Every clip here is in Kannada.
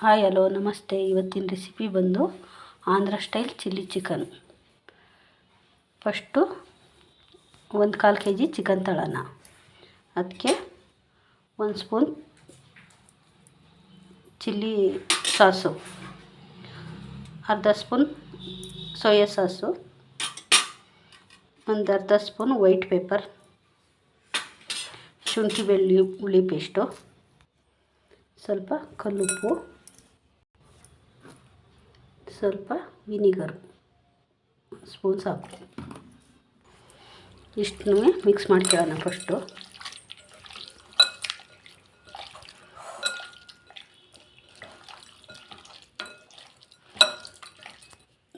ಹಾಯ್ ಹಲೋ ನಮಸ್ತೆ. ಇವತ್ತಿನ ರೆಸಿಪಿ ಬಂದು Andhra style chilli chicken. First 1/4 kg chicken ತಗೊಳ್ಳೋಣ. ಅದಕ್ಕೆ 1 ಸ್ಪೂನ್ ಚಿಲ್ಲಿ ಸಾಸು, ಅರ್ಧ ಸ್ಪೂನ್ ಸೋಯಾ ಸಾಸು, ಒಂದು ಅರ್ಧ ಸ್ಪೂನ್ ವೈಟ್ ಪೇಪರ್, ಶುಂಠಿ ಬೆಳ್ಳುಳ್ಳಿ ಪೇಸ್ಟು, ಸ್ವಲ್ಪ ಕಲ್ಲುಪ್ಪು, ಸ್ವಲ್ಪ ವಿನಿಗರು ಸ್ಪೂನ್ ಸಾಕು. ಇಷ್ಟನ್ನು ಮಿಕ್ಸ್ ಮಾಡ್ಕೊಳ್ಳೋಣ. ಫಸ್ಟು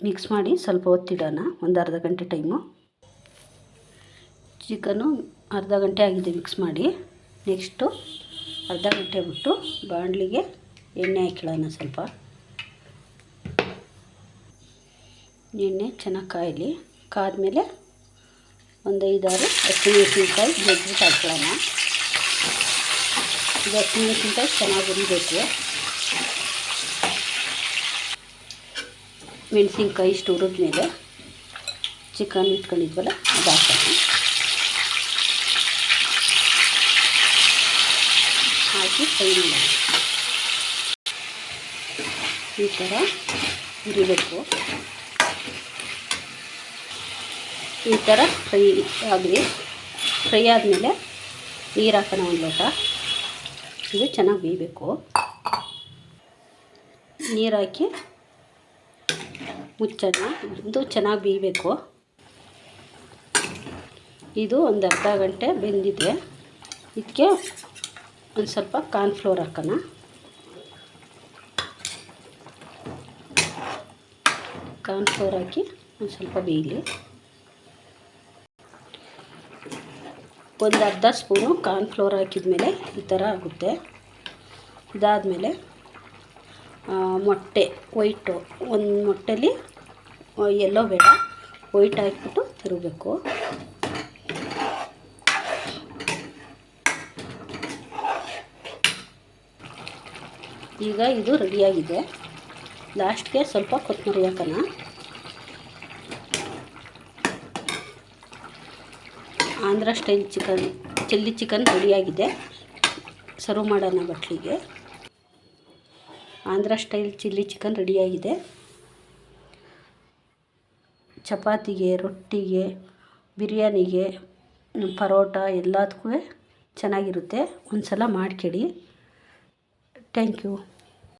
ಮಿಕ್ಸ್ ಮಾಡಿ ಸ್ವಲ್ಪ ಹೊತ್ತಿಡೋಣ, ಒಂದು ಅರ್ಧ ಗಂಟೆ ಟೈಮು. ಚಿಕನ್ನು ಅರ್ಧ ಗಂಟೆ ಆಗಿದೆ ಮಿಕ್ಸ್ ಮಾಡಿ. ನೆಕ್ಸ್ಟು ಅರ್ಧ ಗಂಟೆ ಬಿಟ್ಟು ಬಾಣಲಿಗೆ ಎಣ್ಣೆ ಹಾಕೊಳ್ಳೋಣ. ಸ್ವಲ್ಪ ಎಣ್ಣೆ ಚೆನ್ನಾಗಿ ಕಾಯಲಿ. ಕಾದ್ಮೇಲೆ ಒಂದು 5-6 ಹಸಿಮೆಣಸಿನ್ಕಾಯಿ ಜಜ್ಜಿಬಿಟ್ಟು ಹಾಕೊಳ್ಳೋಣ. ಇದು ಹಸಿಮೆಣಸಿನ್ಕಾಯಿ ಚೆನ್ನಾಗಿ ಹುರಿಬೇಕು. ಮೆಣಸಿನ್ಕಾಯಿ ಇಷ್ಟು ಹುರಿದ್ಮೇಲೆ ಚಿಕನ್ ಇಟ್ಕೊಂಡಿದ್ವಲ್ಲ ಅದು ಹಾಕೋಣ. ಹಾಕಿ ಫ್ರೈ ಮಾಡೋಣ. ಈ ಥರ ಹುರಿಬೇಕು. ಈ ಥರ ಫ್ರೈ ಆದಮೇಲೆ ನೀರು ಹಾಕೋಣ, ಒಂದು ಲೋಟ. ಇದು ಚೆನ್ನಾಗಿ ಬೇಯಬೇಕು. ನೀರು ಹಾಕಿ ಮುಚ್ಚೋಣ. ಇದು ಚೆನ್ನಾಗಿ ಬೇಯಬೇಕು. ಇದು ಒಂದು ಅರ್ಧ ಗಂಟೆ ಬೆಂದಿದೆ. ಇದಕ್ಕೆ ಒಂದು ಸ್ವಲ್ಪ ಕಾರ್ನ್ಫ್ಲೋರ್ ಹಾಕೋಣ. ಕಾರ್ನ್ಫ್ಲೋರ್ ಹಾಕಿ ಒಂದು ಸ್ವಲ್ಪ ಬೇಯಲಿ. ಒಂದು ಅರ್ಧ ಸ್ಪೂನು ಕಾರ್ನ್ಫ್ಲೋರ್ ಹಾಕಿದ್ಮೇಲೆ ಈ ಥರ ಆಗುತ್ತೆ. ಇದಾದಮೇಲೆ ಮೊಟ್ಟೆ ವೈಟು, ಒಂದು ಮೊಟ್ಟೆಲಿ ಎಲ್ಲೋ ಬೇಡ, ವೈಟ್ ಹಾಕಿಬಿಟ್ಟು ತಿರುಗಬೇಕು. ಈಗ ಇದು ರೆಡಿಯಾಗಿದೆ. ಲಾಸ್ಟ್ಗೆ ಸ್ವಲ್ಪ ಕೊತ್ತಂಬರಿ ಹಾಕೋಣ. ಆಂಧ್ರ ಸ್ಟೈಲ್ ಚಿಲ್ಲಿ ಚಿಕನ್ ರೆಡಿಯಾಗಿದೆ. ಸರ್ವ್ ಮಾಡೋಣ ಬಟ್ಲಿಗೆ. ಆಂಧ್ರ ಸ್ಟೈಲ್ ಚಿಲ್ಲಿ ಚಿಕನ್ ರೆಡಿಯಾಗಿದೆ. ಚಪಾತಿಗೆ, ರೊಟ್ಟಿಗೆ, ಬಿರಿಯಾನಿಗೆ, ಪರೋಟ ಎಲ್ಲದಕ್ಕೂ ಚೆನ್ನಾಗಿರುತ್ತೆ. ಒಂದು ಸಲ ಮಾಡ್ಕೊಡಿ. Thank you.